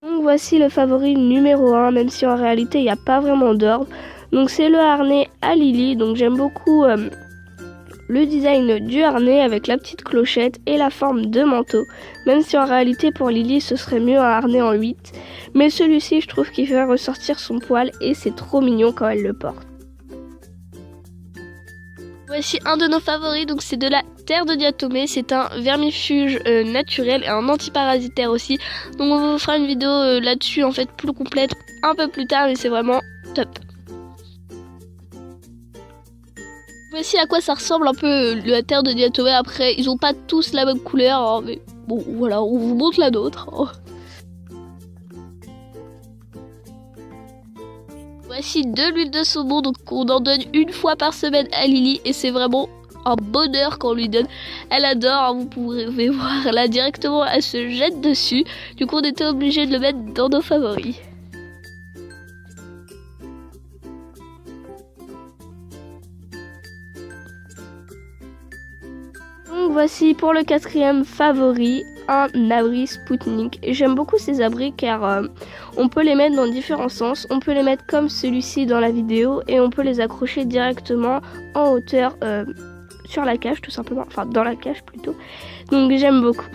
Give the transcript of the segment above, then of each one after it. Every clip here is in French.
Donc voici le favori numéro 1, même si en réalité il n'y a pas vraiment d'ordre. Donc c'est le harnais à Lily, donc j'aime beaucoup le design du harnais avec la petite clochette et la forme de manteau. Même si en réalité pour Lily ce serait mieux un harnais en 8. Mais celui-ci je trouve qu'il fait ressortir son poil et c'est trop mignon quand elle le porte. Voici un de nos favoris, donc c'est de la terre de diatomée, c'est un vermifuge naturel et un antiparasitaire aussi. Donc on vous fera une vidéo là-dessus en fait plus complète un peu plus tard, mais c'est vraiment top. Voici à quoi ça ressemble un peu la terre de diatomée. Après ils ont pas tous la même couleur, hein, mais bon voilà, on vous montre la nôtre. Voici de l'huile de saumon, donc on en donne une fois par semaine à Lily et c'est vraiment un bonheur qu'on lui donne. Elle adore, hein, vous pouvez voir là directement, elle se jette dessus. Du coup on était obligé de le mettre dans nos favoris. Donc voici pour le quatrième favori, un abri Spoutnik. J'aime beaucoup ces abris car on peut les mettre dans différents sens. On peut les mettre comme celui-ci dans la vidéo et on peut les accrocher directement en hauteur sur la cage tout simplement, enfin dans la cage plutôt. Donc j'aime beaucoup.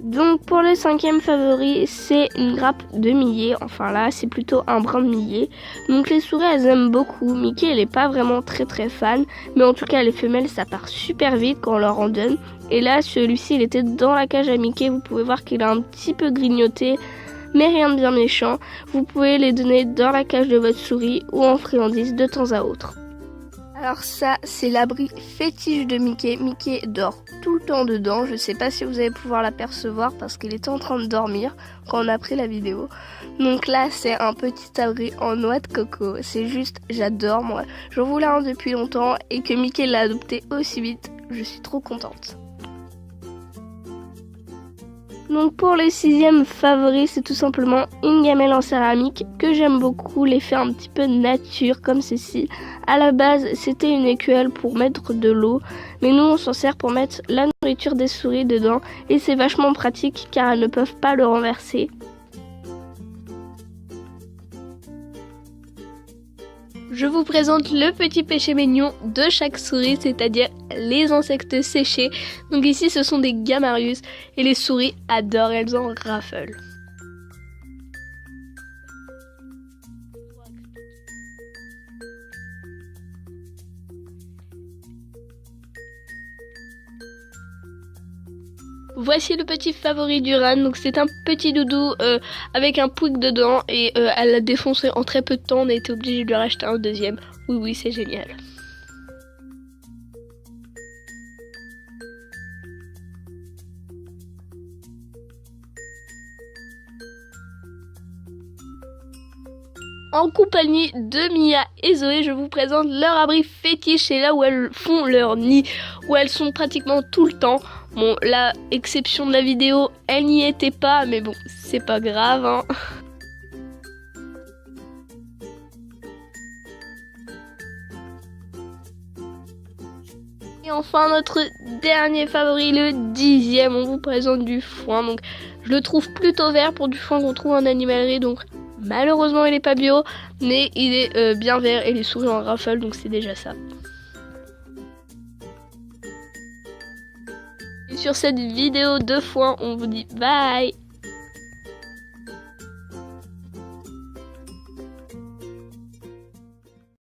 Donc pour le cinquième favori, c'est une grappe de millet. Enfin là, c'est plutôt un brin de millet. Donc les souris, elles aiment beaucoup. Mickey, elle est pas vraiment très fan. Mais en tout cas, les femelles, ça part super vite quand on leur en donne. Et là, celui-ci, il était dans la cage à Mickey. Vous pouvez voir qu'il a un petit peu grignoté, mais rien de bien méchant. Vous pouvez les donner dans la cage de votre souris ou en friandise de temps à autre. Alors ça, c'est l'abri fétiche de Mickey. Mickey dort tout le temps dedans. Je sais pas si vous allez pouvoir l'apercevoir parce qu'il était en train de dormir quand on a pris la vidéo. Donc là, c'est un petit abri en noix de coco. C'est juste, j'adore moi. J'en voulais un depuis longtemps et que Mickey l'a adopté aussi vite. Je suis trop contente. Donc pour le sixième favori, c'est tout simplement une gamelle en céramique que j'aime beaucoup, l'effet un petit peu nature comme ceci. À la base, c'était une écuelle pour mettre de l'eau, mais nous on s'en sert pour mettre la nourriture des souris dedans et c'est vachement pratique car elles ne peuvent pas le renverser. Je vous présente le petit péché mignon de chaque souris, c'est-à-dire les insectes séchés. Donc ici ce sont des Gamarius et les souris adorent, elles en raffolent. Voici le petit favori du Ran, donc c'est un petit doudou avec un pouic dedans et elle l'a défoncé en très peu de temps, on a été obligé de lui racheter un deuxième. Oui, c'est génial. En compagnie de Mia et Zoé, je vous présente leur abri fétiche. C'est là où elles font leur nid, où elles sont pratiquement tout le temps. Bon, la exception de la vidéo, elle n'y était pas, mais bon, c'est pas grave, hein. Et enfin, notre dernier favori, le 10e, on vous présente du foin. Donc, je le trouve plutôt vert pour du foin qu'on trouve en animalerie, donc malheureusement il est pas bio, mais il est bien vert et les souris en raffolent, donc c'est déjà ça. Et sur cette vidéo de foin, on vous dit bye.